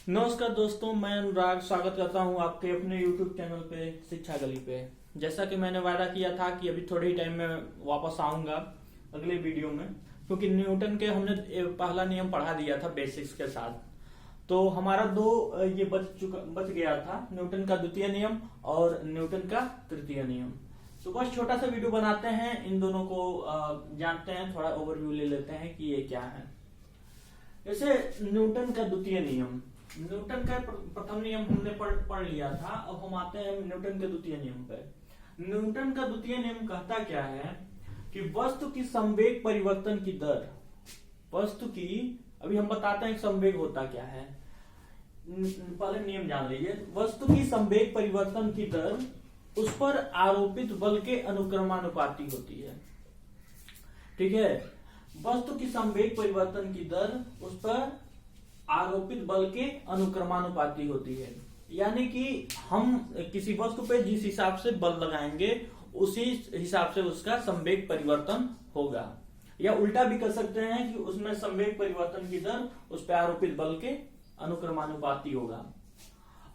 नमस्कार दोस्तों, मैं अनुराग स्वागत करता हूं आपके अपने YouTube चैनल पे शिक्षा गली पे। जैसा कि मैंने वादा किया था कि अभी थोड़े ही टाइम में वापस आऊंगा अगले वीडियो में, क्योंकि न्यूटन के हमने पहला नियम पढ़ा दिया था बेसिक्स के साथ। तो हमारा ये बच गया था, न्यूटन का द्वितीय नियम और न्यूटन का तृतीय नियम। तो बस छोटा सा वीडियो बनाते हैं, इन दोनों को जानते हैं, थोड़ा ओवरव्यू ले लेते हैं कि ये क्या है। जैसे न्यूटन का द्वितीय नियम, न्यूटन का प्रथम नियम हमने पढ़ लिया था। अब हम आते हैं न्यूटन के द्वितीय नियम पे। न्यूटन का द्वितीय नियम कहता क्या है कि वस्तु की संवेग परिवर्तन की दर, वस्तु की, अभी हम बताते हैं संवेग होता क्या है, पहले नियम जान लीजिए। वस्तु की संवेग परिवर्तन की दर उस पर आरोपित बल के अनुक्रमानुपाती होती है। ठीक है, वस्तु की संवेग परिवर्तन की दर उस पर आरोपित बल के अनुक्रमानुपाती होती है। यानी कि हम किसी वस्तु पे जिस हिसाब से बल लगाएंगे उसी हिसाब से उसका संवेग परिवर्तन होगा, या उल्टा भी कर सकते हैं कि उसमें संवेग परिवर्तन की दर उस पर आरोपित बल के अनुक्रमानुपाती होगा।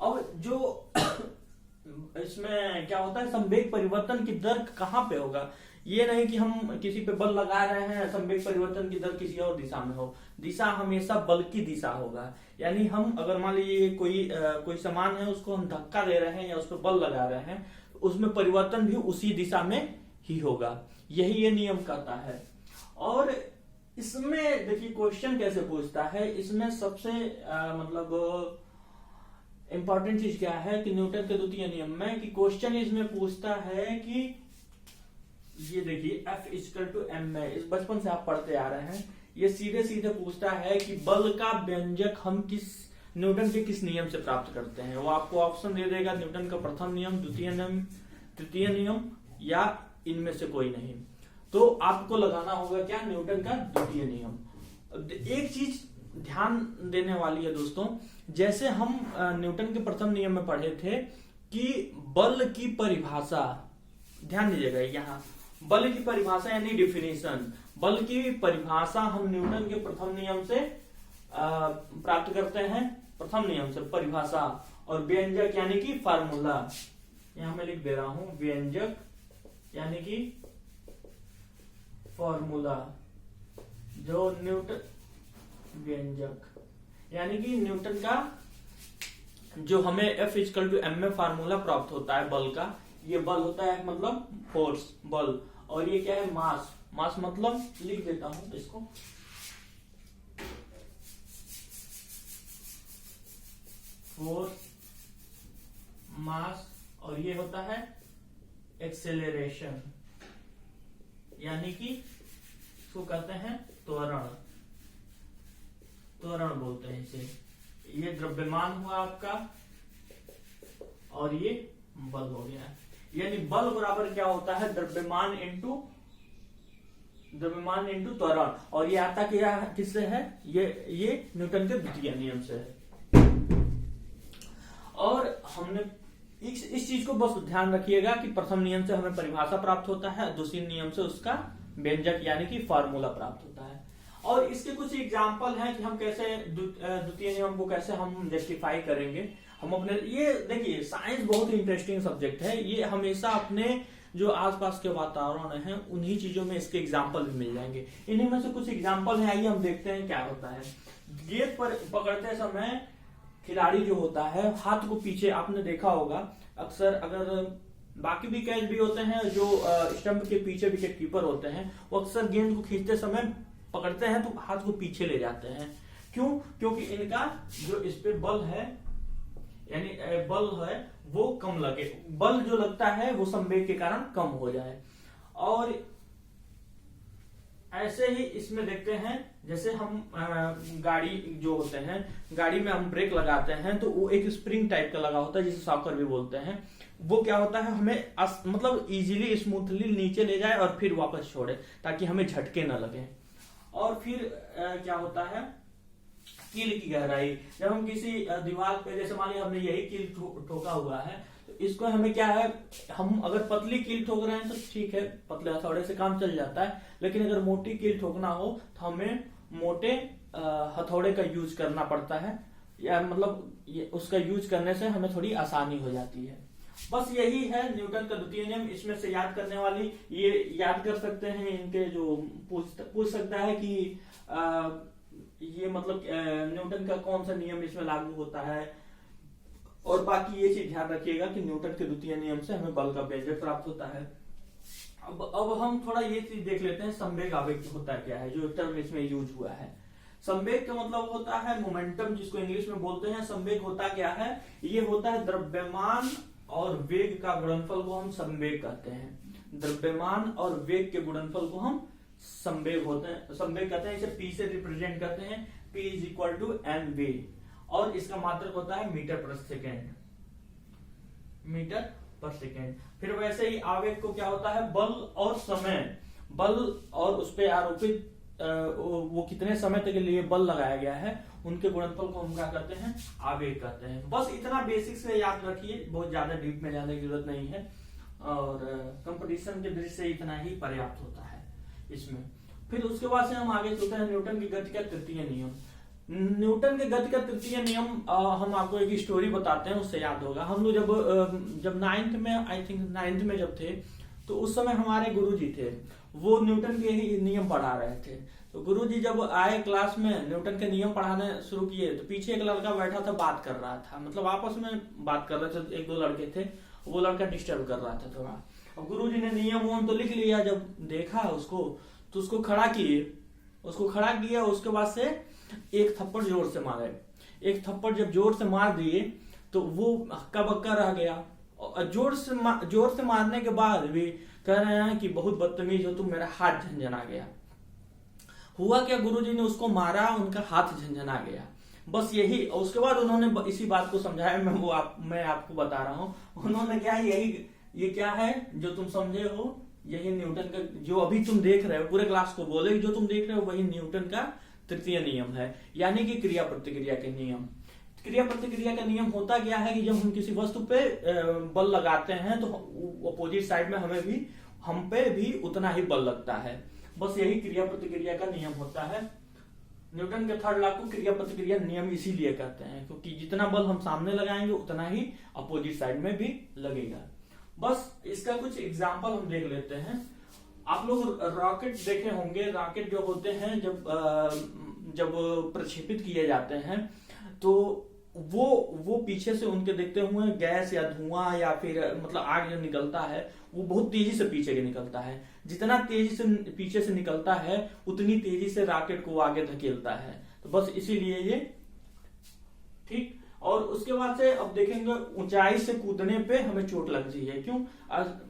और जो इसमें क्या होता है, संवेग परिवर्तन की दर कहाँ पे होगा, ये नहीं कि हम किसी पे बल लगा रहे हैं, संवेग परिवर्तन की दर किसी और दिशा में हो। दिशा हमेशा बल की दिशा होगा। यानी हम अगर मान लीजिए कोई सामान है, उसको हम धक्का दे रहे हैं या उस पर बल लगा रहे हैं, उसमें परिवर्तन भी उसी दिशा में ही होगा। यही ये नियम कहता है। और इसमें देखिए क्वेश्चन कैसे पूछता है, इसमें सबसे मतलब इंपॉर्टेंट चीज क्या है कि न्यूटन के द्वितीय नियम में कि क्वेश्चन इसमें पूछता है कि ये देखिए F इक्वल टू m में, इस बचपन से आप पढ़ते आ रहे हैं, ये सीधे सीधे पूछता है कि बल का व्यंजक हम न्यूटन के किस नियम से प्राप्त करते हैं। वो आपको ऑप्शन दे देगा, न्यूटन का प्रथम नियम, द्वितीय नियम, तृतीय नियम, या इनमें से कोई नहीं। तो आपको लगाना होगा क्या, न्यूटन का द्वितीय नियम। एक चीज ध्यान देने वाली है दोस्तों, जैसे हम न्यूटन के प्रथम नियम में पढ़े थे कि बल की परिभाषा, ध्यान दीजिएगा, यहाँ बल की परिभाषा यानी डिफिनेशन, बल की परिभाषा हम न्यूटन के प्रथम नियम से प्राप्त करते हैं। प्रथम नियम से परिभाषा, और व्यंजक यानी कि फार्मूला, यहां मैं लिख दे रहा हूं, व्यंजक यानी कि फॉर्मूला, जो न्यूटन, व्यंजक यानी कि न्यूटन का जो हमें F इक्वल टू m में फार्मूला प्राप्त होता है बल का, ये बल होता है मतलब फोर्स, बल, और ये क्या है, मास। मास मतलब लिख देता हूं इसको, फोर्स, मास, और ये होता है एक्सेलरेशन, यानी कि इसको कहते हैं त्वरण, त्वरण बोलते हैं इसे। ये द्रव्यमान हुआ आपका और ये बल हो गया। यानी बल बराबर क्या होता है, द्रव्यमान इंटू त्वरण, और ये आता क्या किससे है, ये न्यूटन के द्वितीय नियम से है। और हमने इस चीज को बस ध्यान रखिएगा कि प्रथम नियम से हमें परिभाषा प्राप्त होता है, दूसरे नियम से उसका व्यंजक यानी कि फार्मूला प्राप्त होता है। और इसके कुछ एग्जाम्पल हैं कि हम कैसे द्वितीय नियम को कैसे हम जस्टिफाई करेंगे। हम अपने, ये देखिए साइंस बहुत ही इंटरेस्टिंग सब्जेक्ट है, ये हमेशा अपने जो आसपास के वातावरण है उन्हीं चीजों में इसके एग्जाम्पल भी मिल जाएंगे। इन्हीं में से कुछ एग्जाम्पल है, आइए हम देखते हैं क्या होता है। गेंद पर पकड़ते समय खिलाड़ी जो होता है हाथ को पीछे, आपने देखा होगा अक्सर, अगर बाकी भी कैच भी होते हैं जो स्टंप के पीछे विकेट कीपर होते हैं, वो अक्सर गेंद को खींचते समय पकड़ते हैं तो हाथ को पीछे ले जाते हैं। क्यों? क्योंकि इनका जो इस पे बल है, यानी बल है वो कम लगे, बल जो लगता है वो संवेग के कारण कम हो जाए। और ऐसे ही इसमें देखते हैं, जैसे हम गाड़ी जो होते हैं, गाड़ी में हम ब्रेक लगाते हैं तो वो एक स्प्रिंग टाइप का लगा होता है जिसे शॉकर भी बोलते हैं। वो क्या होता है, हमें मतलब इजीली स्मूथली नीचे ले जाए और फिर वापस छोड़े ताकि हमें झटके न लगे। और फिर क्या होता है, कील की गहराई, जब हम किसी दीवार पे, जैसे मान लीजिए हमने यही कील ठोका हुआ है, तो इसको हमें क्या है, हम अगर पतली कील ठोक रहे हैं तो ठीक है, पतले हथौड़े से काम चल जाता है, लेकिन अगर मोटी कील ठोकना हो तो हमें मोटे हथौड़े का यूज करना पड़ता है, या मतलब उसका यूज करने से हमें थोड़ी आसानी हो जाती है। बस यही है न्यूटन का द्वितीय नियम। इसमें से याद करने वाली, ये याद कर सकते हैं इनके जो पूछ सकता है कि ये मतलब न्यूटन का कौन सा नियम इसमें लागू होता है, और बाकी ये चीज ध्यान रखिएगा कि न्यूटन के द्वितीय नियम से हमें बल का व्यंजक प्राप्त होता है। अब हम थोड़ा ये चीज देख लेते हैं, संवेग आवेग होता क्या है, जो टर्म इसमें यूज हुआ है। संवेग का मतलब होता है मोमेंटम, जिसको इंग्लिश में बोलते हैं। संवेग होता क्या है, ये होता है द्रव्यमान और वेग का गुणनफल को हम संवेग कहते हैं। द्रव्यमान और वेग के गुणनफल को हम संवेग कहते हैं। इसे पी से रिप्रेजेंट करते हैं, P is equal to M V, और इसका मात्रक होता है मीटर पर सेकेंड, मीटर पर सेकेंड। फिर वैसे ही आवेग को क्या होता है, बल और समय, बल और उस पर आरोपित वो कितने समय तक के लिए बल लगाया गया है, उनके गुणनफल को हम क्या कहते हैं, आवेग कहते हैं। बस इतना बेसिक से याद रखिए, बहुत ज्यादा डीप में जाने की जरूरत नहीं है, और कंपटीशन के दृष्टि से इतना ही पर्याप्त होता है इसमें। फिर उसके बाद से हम आगे चलते हैं न्यूटन की गति का तृतीय नियम। न्यूटन के गति का तृतीय नियम हम आपको एक स्टोरी बताते हैं, उससे याद होगा। हम लोग जब नाइन्थ में, आई थिंक नाइन्थ में जब थे, तो उस समय हमारे गुरुजी थे, वो न्यूटन के ही नियम पढ़ा रहे थे। तो गुरुजी जब आए क्लास में, न्यूटन के नियम पढ़ाने शुरू किए, तो पीछे एक लड़का बैठा था, बात कर रहा था, मतलब आपस में बात कर रहे थे, एक दो लड़के थे, वो लड़का डिस्टर्ब कर रहा था थोड़ा। और गुरुजी ने नियम तो लिख लिया, जब देखा उसको तो उसको खड़ा किए, उसके बाद से एक थप्पड़ जोर से मारे। एक थप्पड़ जब जोर से मार दिए तो वो हक्का बक्का रह गया, और जोर से मारने के बाद भी कह रहे हैं कि बहुत बदतमीज हो तुम, मेरा हाथ झंझना गया। हुआ क्या, गुरुजी ने उसको मारा, उनका हाथ झंझना गया, बस यही। और उसके बाद उन्होंने इसी बात को समझाया, मैं आपको बता रहा हूँ। उन्होंने क्या, ये क्या है जो तुम समझे हो, यही न्यूटन का, जो अभी तुम देख रहे हो, पूरे क्लास को बोले जो तुम देख रहे हो वही न्यूटन का तृतीय नियम है, यानी कि क्रिया प्रतिक्रिया के नियम। क्रिया प्रतिक्रिया का नियम होता क्या है कि जब हम किसी वस्तु पे बल लगाते हैं तो अपोजिट साइड में हम पे भी उतना ही बल लगता है। बस यही क्रिया प्रतिक्रिया का नियम होता है। न्यूटन के थर्ड लॉ को क्रिया प्रतिक्रिया नियम इसीलिए कहते हैं, क्योंकि जितना बल हम सामने लगाएंगे उतना ही अपोजिट साइड में भी लगेगा। बस इसका कुछ एग्जाम्पल हम देख लेते हैं। आप लोग रॉकेट देखे होंगे, रॉकेट जो होते हैं जब प्रक्षेपित किए जाते हैं तो वो पीछे से उनके देखते हुए गैस या धुआं या फिर मतलब आग जो निकलता है वो बहुत तेजी से पीछे के निकलता है। जितना तेजी से पीछे से निकलता है उतनी तेजी से रॉकेट को आगे धकेलता है। तो बस इसीलिए ये ठीक। और उसके बाद से अब देखेंगे, ऊंचाई से कूदने पे हमें चोट लगती है, क्यों?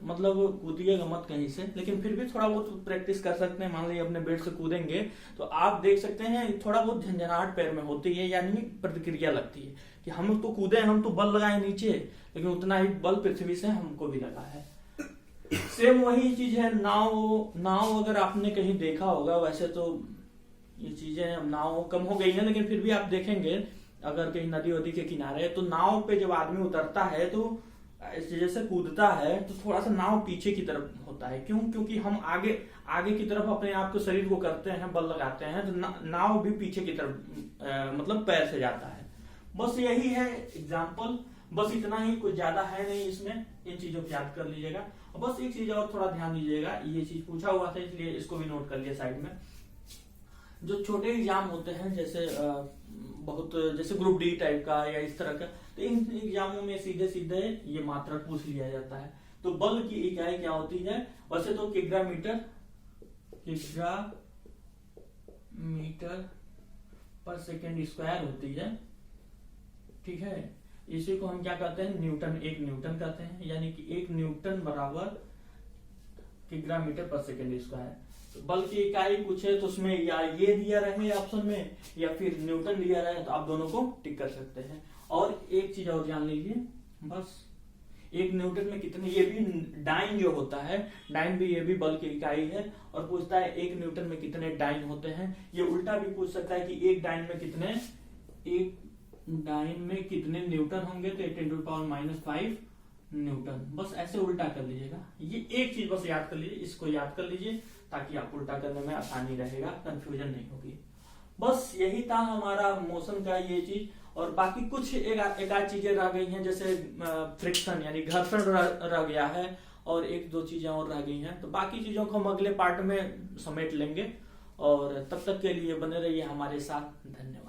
मतलब कूदिएगा मत कहीं से, लेकिन फिर भी थोड़ा बहुत प्रैक्टिस कर सकते हैं। मान लीजिए अपने बेड से कूदेंगे तो आप देख सकते हैं थोड़ा बहुत झंझनाहट पैर में होती है, यानी प्रतिक्रिया लगती है कि हम तो कूदे, हम तो बल लगाए नीचे, लेकिन उतना ही बल पृथ्वी से हमको भी लगा है। सेम वही चीज है नाव अगर आपने कहीं देखा होगा, वैसे तो ये चीजें नाव कम हो गई है, लेकिन फिर भी आप देखेंगे अगर कहीं नदी वदी के किनारे, तो नाव पे जब आदमी उतरता है तो जैसे कूदता है तो थोड़ा सा नाव पीछे की तरफ होता है। क्यों? क्योंकि हम आगे की तरफ अपने आप को, शरीर को करते हैं, बल लगाते हैं, तो नाव भी पीछे की तरफ मतलब पैर से जाता है। बस यही है एग्जाम्पल, बस इतना ही, कुछ ज्यादा है नहीं इसमें। इन चीजों को याद कर लीजिएगा। बस एक चीज और थोड़ा ध्यान दीजिएगा, ये चीज पूछा हुआ था इसलिए इसको भी नोट कर लिया साइड में। जो छोटे एग्जाम होते हैं जैसे ग्रुप डी टाइप का या इस तरह का, तो इन एग्जामों में सीधे सीधे ये मात्रक पूछ लिया जाता है। तो बल की इकाई क्या होती है? वैसे तो किग्रा मीटर पर सेकेंड स्क्वायर होती है, ठीक है। इसी को हम क्या कहते हैं? न्यूटन, एक न्यूटन कहते हैं, यानी कि एक न्यूटन बराबर किग्रा मीटर पर सेकेंड स्क्वायर। बल की इकाई पूछे तो उसमें या ये दिया रहे ऑप्शन में या फिर न्यूटन दिया रहे, तो आप दोनों को टिक कर सकते हैं। और एक चीज और जान लीजिए, बस एक न्यूटन में कितने, ये भी डाइन जो होता है, डाइन भी, ये भी बल की इकाई है। और पूछता है एक न्यूटन में कितने डाइन होते हैं। ये उल्टा भी पूछ सकता है कि एक डाइन में कितने न्यूटन होंगे, तो 10⁻⁻5 न्यूटन। बस ऐसे उल्टा कर लीजिएगा। ये एक चीज बस याद कर लीजिए, इसको याद कर लीजिए ताकि आप उल्टा करने में आसानी रहेगा, कंफ्यूजन नहीं होगी। बस यही था हमारा मोशन का ये चीज। और बाकी कुछ एक आध चीजें रह गई हैं, जैसे फ्रिक्शन यानी घर्षण रह गया है, और एक दो चीजें और रह गई हैं। तो बाकी चीजों को हम अगले पार्ट में समेट लेंगे, और तब तक के लिए बने रहिए हमारे साथ। धन्यवाद।